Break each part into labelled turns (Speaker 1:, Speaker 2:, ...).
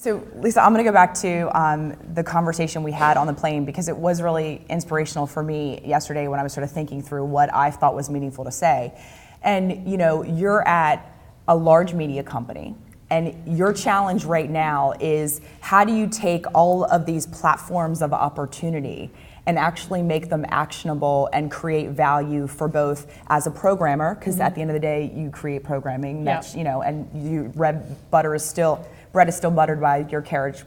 Speaker 1: So Lisa, I'm going to go back to the conversation we had on the plane because it was really inspirational for me yesterday when I was sort of thinking through what I thought was meaningful to say. And you're at a large media company, and your challenge right now is how do you take all of these platforms of opportunity and actually make them actionable and create value for both as a programmer, because at the end of the day you create programming, that's, and bread is still buttered by your carriage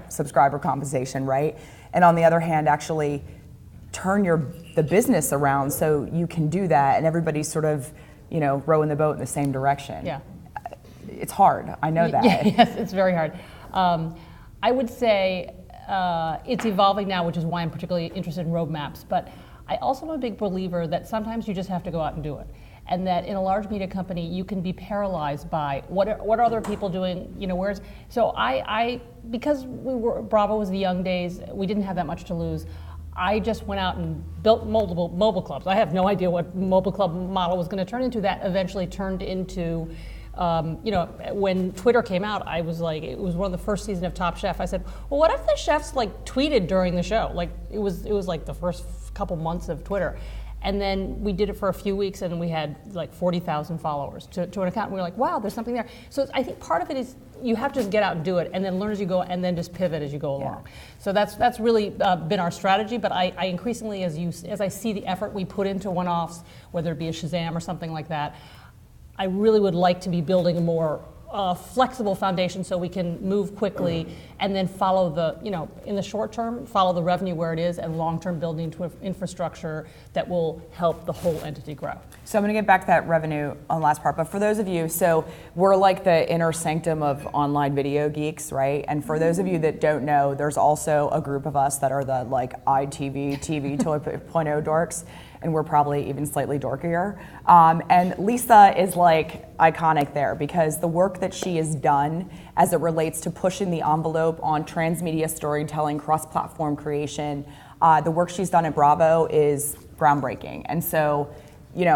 Speaker 1: subscriber compensation, right? And on the other hand, actually turn the business around so you can do that, and everybody's sort of rowing the boat in the same direction.
Speaker 2: Yeah,
Speaker 1: it's hard. I know that.
Speaker 2: Yes, it's very hard. I would say it's evolving now, which is why I'm particularly interested in roadmaps. But I also am a big believer that sometimes you just have to go out and do it. And that in a large media company, you can be paralyzed by what are other people doing, so because Bravo was the young days, we didn't have that much to lose. I just went out and built multiple mobile clubs. I have no idea what mobile club model was going to turn into. That eventually turned into, when Twitter came out, I was like, it was one of the first season of Top Chef. I said, well, what if the chefs tweeted during the show? It was like the first couple months of Twitter. And then we did it for a few weeks, and we had 40,000 followers to an account. And we were like, wow, there's something there. So I think part of it is you have to just get out and do it, and then learn as you go, and then just pivot as you go along. So that's really been our strategy. But I increasingly, as I see the effort we put into one-offs, whether it be a Shazam or something like that, I really would like to be building a more flexible foundation so we can move quickly and then follow in the short term, follow the revenue where it is, and long term building into infrastructure that will help the whole entity grow.
Speaker 1: So I'm going to get back to that revenue on the last part, but for those of you, so we're like the inner sanctum of online video geeks, right? And for those of you that don't know, there's also a group of us that are the iTV, TV 2.0 dorks, and we're probably even slightly dorkier. And Lisa is iconic there because the work that she has done as it relates to pushing the envelope on transmedia storytelling, cross-platform creation, the work she's done at Bravo is groundbreaking. And so, you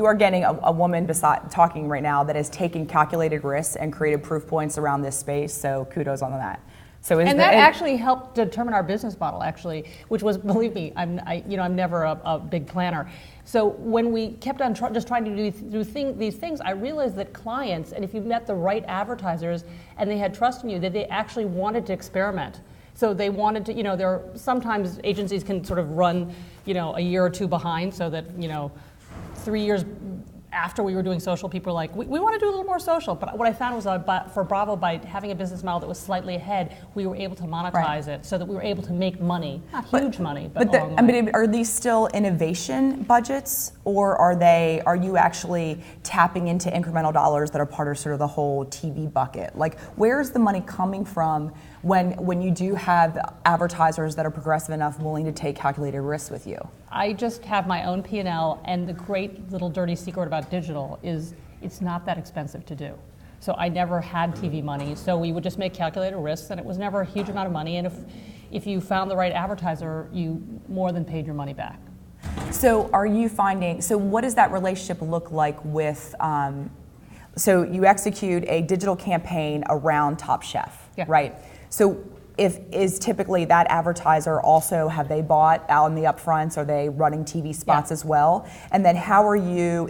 Speaker 1: are getting a woman talking right now that is taking calculated risks and creative proof points around this space. So kudos on that. So
Speaker 2: that actually helped determine our business model, actually, which was, believe me, I'm never a big planner. So when we kept on just trying to do these things, I realized that clients, and if you met the right advertisers and they had trust in you, that they actually wanted to experiment. So they wanted to, there are sometimes agencies can sort of run, a year or two behind, so that 3 years after we were doing social, people were like, we want to do a little more social. But what I found was for Bravo, by having a business model that was slightly ahead, we were able to monetize it so that we were able to make money. Not huge money, but long money.
Speaker 1: Are these still innovation budgets, or are you actually tapping into incremental dollars that are part of sort of the whole TV bucket? Where's the money coming from when you do have advertisers that are progressive enough, willing to take calculated risks with you?
Speaker 2: I just have my own P&L, and the great little dirty secret about digital is it's not that expensive to do. So I never had TV money, so we would just make calculated risks, and it was never a huge amount of money, and if you found the right advertiser, you more than paid your money back.
Speaker 1: So what does that relationship look like with, so you execute a digital campaign around Top Chef, right? So is typically that advertiser also, have they bought out in the upfronts? Are they running TV spots as well? And then how are you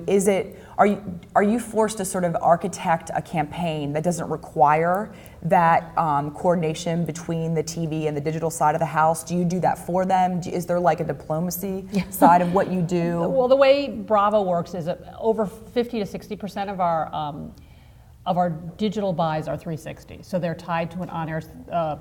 Speaker 1: forced to sort of architect a campaign that doesn't require that coordination between the TV and the digital side of the house? Do you do that for them? Is there a diplomacy side of what you do?
Speaker 2: Well, the way Bravo works is that over 50 to 60% of our digital buys are 360. So they're tied to an on-air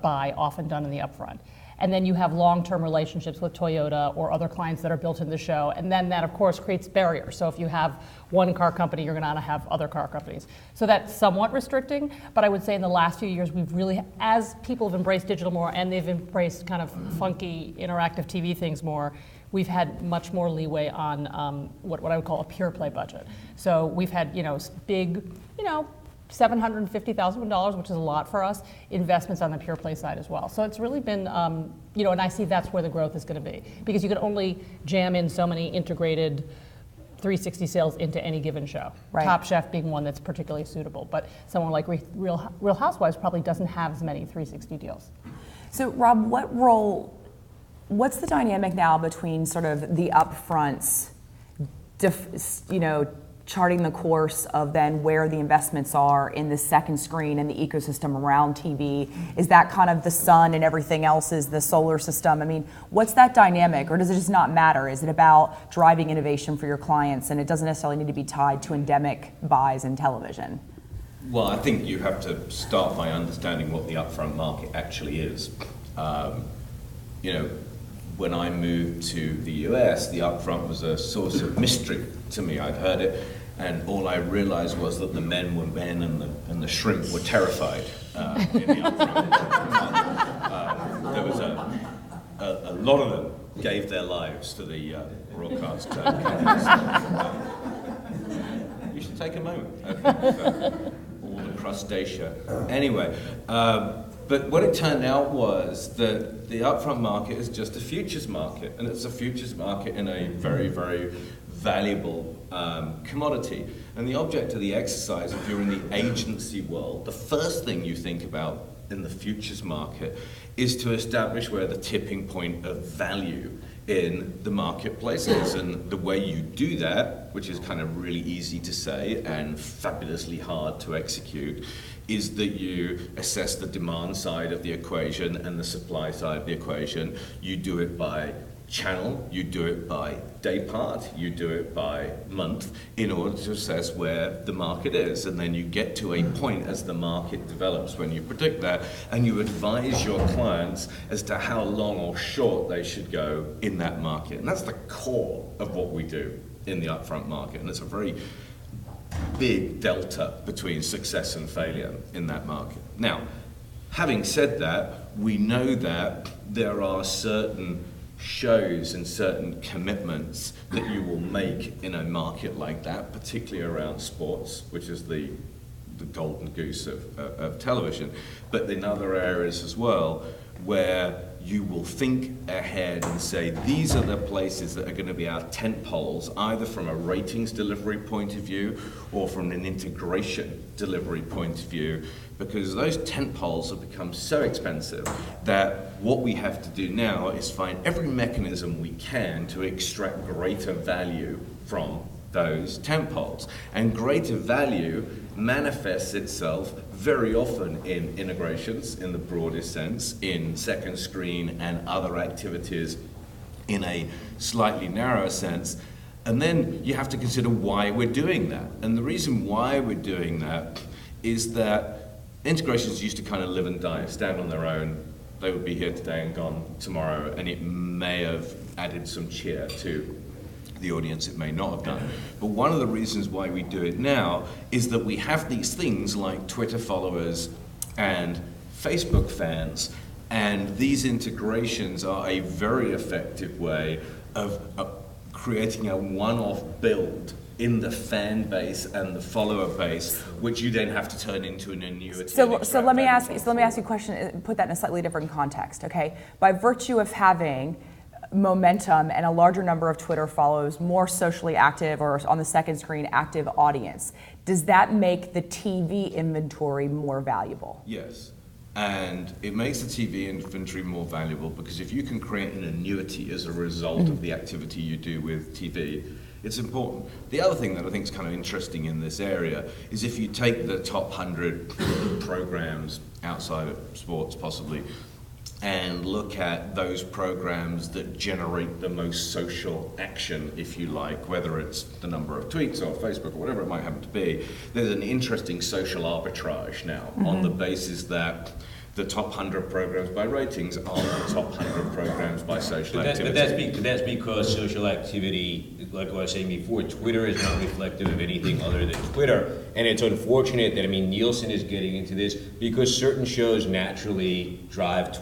Speaker 2: buy, often done in the upfront. And then you have long-term relationships with Toyota or other clients that are built in the show. And then that, of course, creates barriers. So if you have one car company, you're going to have other car companies. So that's somewhat restricting. But I would say in the last few years, we've really, as people have embraced digital more and they've embraced kind of funky interactive TV things more, we've had much more leeway on what I would call a pure play budget. So we've had, big, $750,000, which is a lot for us, investments on the pure play side as well. So it's really been, and I see that's where the growth is going to be, because you can only jam in so many integrated 360 sales into any given show.
Speaker 1: Right.
Speaker 2: Top Chef being one that's particularly suitable, but someone like Real Housewives probably doesn't have as many 360 deals.
Speaker 1: So Rob, what's the dynamic now between sort of the upfronts, charting the course of then where the investments are in the second screen and the ecosystem around TV? Is that kind of the sun and everything else is the solar system? I mean, what's that dynamic, or does it just not matter? Is it about driving innovation for your clients and it doesn't necessarily need to be tied to endemic buys in television?
Speaker 3: Well, I think you have to start by understanding what the upfront market actually is. When I moved to the US, the upfront was a source of mystery to me. I'd heard it, and all I realized was that the men were men and the shrimp were terrified in the upfront. There was a lot of them gave their lives to the broadcast companies. You should take a moment for all the crustacea. Anyway. But what it turned out was that the upfront market is just a futures market, and it's a futures market in a very, very valuable commodity. And the object of the exercise, if you're in the agency world, the first thing you think about in the futures market is to establish where the tipping point of value in the marketplace is. And the way you do that, which is kind of really easy to say and fabulously hard to execute, is that you assess the demand side of the equation and the supply side of the equation. You do it by channel, you do it by day part, you do it by month in order to assess where the market is. And then you get to a point as the market develops when you predict that, and you advise your clients as to how long or short they should go in that market. And that's the core of what we do in the upfront market. And it's a very big delta between success and failure in that market. Now, having said that, we know that there are certain shows and certain commitments that you will make in a market like that, particularly around sports, which is the golden goose of television, but in other areas as well, where you will think ahead and say, these are the places that are going to be our tent poles, either from a ratings delivery point of view or from an integration delivery point of view, because those tent poles have become so expensive that what we have to do now is find every mechanism we can to extract greater value from those tent poles. And greater value manifests itself very often in integrations in the broadest sense, in second screen and other activities in a slightly narrower sense. And then you have to consider why we're doing that. And the reason why we're doing that is that integrations used to kind of live and die, stand on their own. They would be here today and gone tomorrow, and it may have added some cheer to the audience, it may not have done. But one of the reasons why we do it now is that we have these things like Twitter followers and Facebook fans, and these integrations are a very effective way of creating a one-off build in the fan base and the follower base, which you then have to turn into an annuity.
Speaker 1: So let me ask you a question, put that in a slightly different context, okay? By virtue of having momentum and a larger number of Twitter follows, more socially active or on the second screen active audience, does that make the TV inventory more valuable?
Speaker 3: Yes. And it makes the TV inventory more valuable because if you can create an annuity as a result of the activity you do with TV, it's important. The other thing that I think is kind of interesting in this area is if you take the top 100 programs outside of sports possibly, and look at those programs that generate the most social action, if you like, whether it's the number of tweets or Facebook or whatever it might happen to be, there's an interesting social arbitrage now on the basis that the top 100 programs by ratings are the top 100 programs by social activity.
Speaker 4: But that's because social activity, like I was saying before, Twitter is not reflective of anything other than Twitter. And it's unfortunate that, Nielsen is getting into this because certain shows naturally drive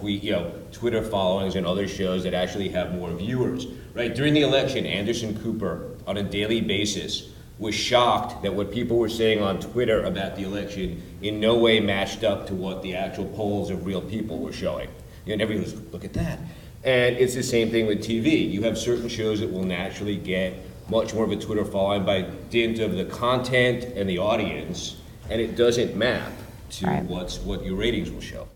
Speaker 4: Twitter followings and other shows that actually have more viewers. Right? During the election, Anderson Cooper, on a daily basis, was shocked that what people were saying on Twitter about the election in no way matched up to what the actual polls of real people were showing. And everyone was, look at that. And it's the same thing with TV. You have certain shows that will naturally get much more of a Twitter following by dint of the content and the audience, and it doesn't map to
Speaker 1: Right.
Speaker 4: what your ratings will show.